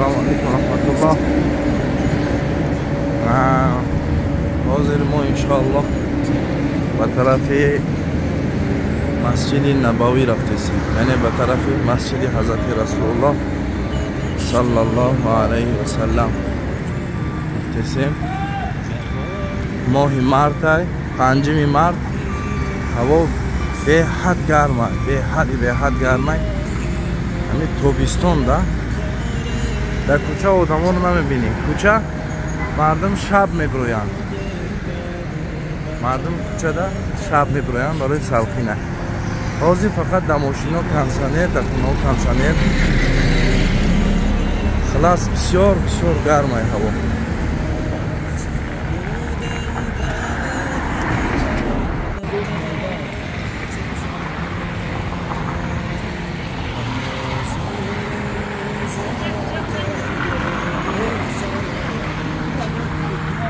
Assalomu alaykum va rahmatulloh. Hozir ma inshaalloh ba tarafi Masjid Nabaviy raftیم. یعنی به طرف مسجد حضرت رسول الله صلی الله علیه و سلم رفتیم. ماه مارت های 5 مارت هوا به حد گرمه، به حد گرمه. همین تابستون ده. در کوچه آدما رو نمیبینیم. کوچه مردم شب میبرویند. مردم کوچه ده شب میبرویند برای سلخینه. حاضر فقط در ماشینا کنسانر، در خونه کنسانر. خلاص بسیار گرمه هوا.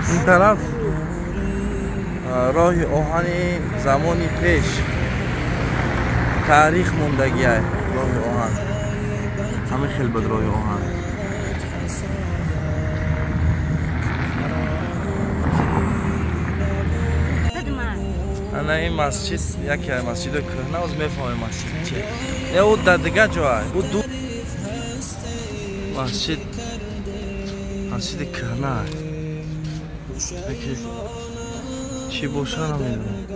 این طرف راه آهن زمانی پیش تاریخ موندگی های راه آهن. همه خیلی بد راه آهن. انا این مسجد یکی از مسجد کهنه از میفهمم مسجد چیه. یا او در دیگه جای او دو مسجد کهنه پeki چی باشه نمیدونم.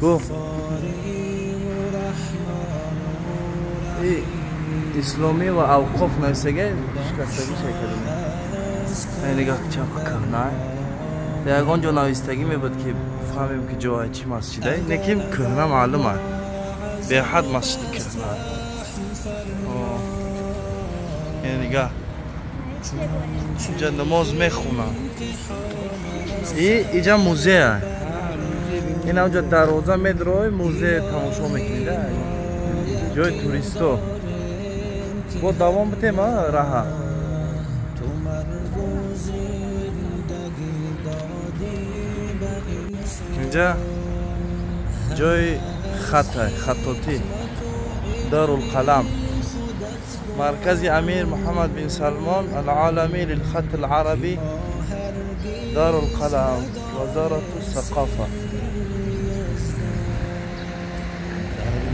گو اسلامی و اوقاف نویسگه شکستگی شکلی این نگاه چپ کهنه در یکان جا نویستگی میبود که فهمیم که جای چی مسجده نکیم کهنه معلومه به حد مسجد کهنه. این نگاه اینجا نماز میخونن. اینجا موزه هست. این اونجا دروازه میدروی موزه تماشا میکنید. جای توریستو با دوام بتیم راه. اینجا جای خطاطی دارالقلم مركز أمير محمد بن سلمان العالمي للخط العربي دار القلم وزارة الثقافة.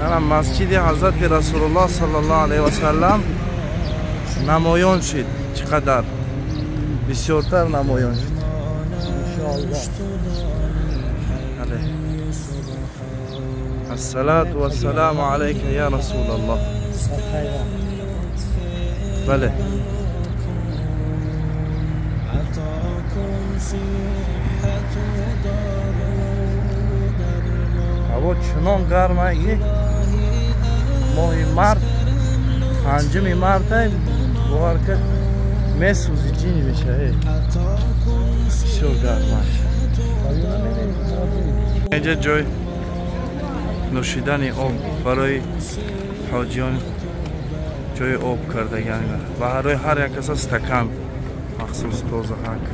أنا مسجد حضرت رسول الله صلى الله عليه وسلم نمایان شد. چقدر بسیارتر نمایان شد انشاءالله. الصلاة والسلام عليك يا رسول الله. بله هوا چنان گرمه که ماه مارت 5 مارت باور که میسوزی جین میشه. بسیار گرمه. اینجا جای نوشیدن آب برای حاجیان جای آب کرده یعنی و هر یک از استکان مخصوص دوزخک.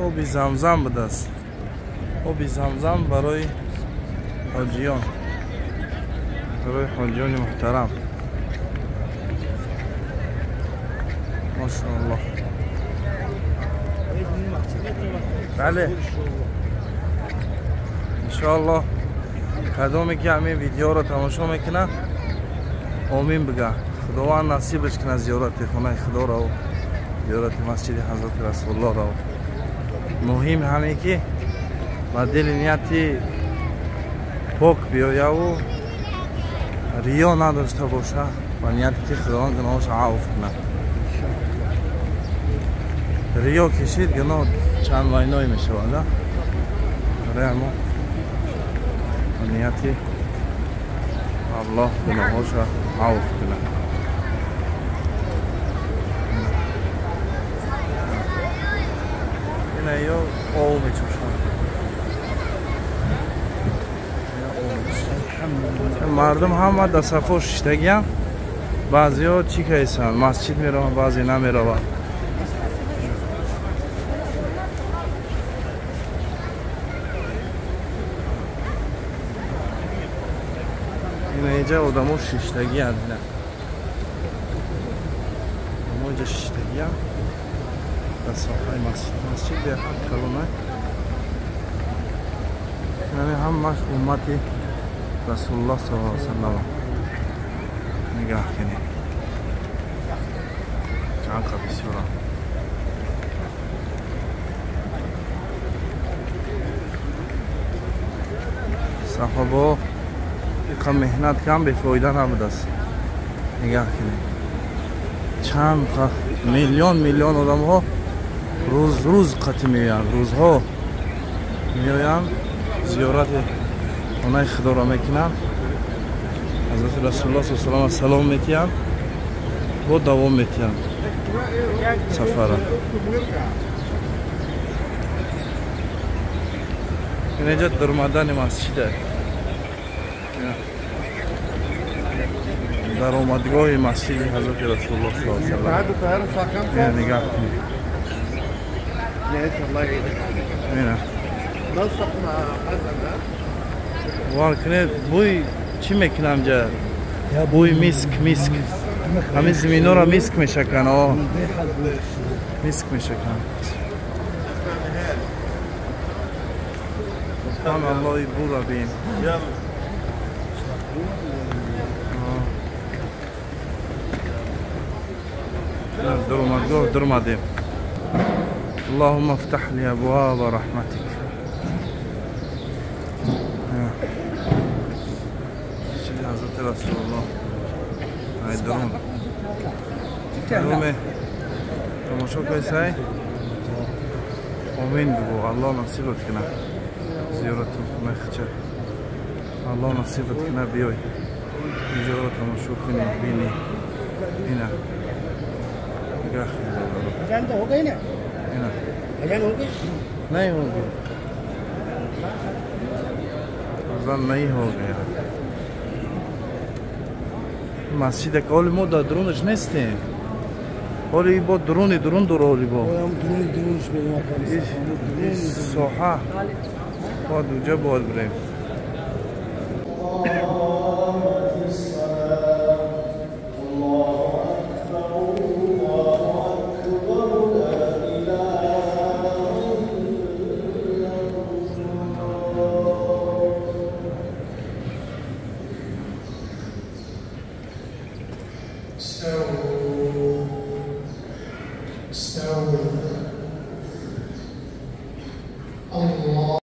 آب زمزم بده است. آب زمزم برای حاجیان محترم. ماشاءالله. بله انشاءالله کدومی که همین ویدیو رو تماشا میکنه آمین بگه. خداوند نصیبش کنه زیارت خانه خدا را و زیارت مسجد حضرت رسول الله را. مهم همه که با دل نیتی پاک بیایه و ریا نداشته باشه و نیتی که خداوند گناهش عفو کنه. ریا کشید گناه چند ماینایی میشه والا. برای ما نیتی الله گناهش عفو کنه. اینه یا آو میچوشن. مردم همه دست خوش شدگی هم بعضی ها چی که ایسن مسجد میرون بعضی نمیرون. اینجا آدمو شیشتگی هست نه آدمو اینجا شیشتگی هست در ساحه مسجد در هم کلونه یعنی هم امت رسول الله صلی الله علیه وسلم نگاه کنید چند بسیار صحابه کم مهنت کم بفایده نبود است نگاه کنید چند میلیون آدم ها روز قطع میویند روزها میویند زیارت خانه خدا را میکنند حضرت رسول الله صلی الله علیه و سلام میکنند با دوام میتیند سفر اینجا درمدن مسجد در آمدگاه مسجد حضرت رسول الله صلی الله علیه و سلم نگاه کنید وار کنید بوی چی میکنم جا بوی میسک همین زمین ها را میسک میشکن میسک میشکن سبحان الله بو را بین درمدیم اللهم افتح لي ابواب رحمتك حضرت رسول الله های درون تماشا کنید آمین بگو الله نصیبت کنه زیارت خونه خچه الله نصیبت کنه بیای اینجا را تماشا کنی بینی اینه نگاه کنید اذان تو ہو گئی نا اذان ہو گئی نہیں ہوگی اذان نہیں ہو گیا مسجد کال ما در درونش نیستیم حالی با درون دور حالی با درونش بریم این ساحه باید اونجا باید بریم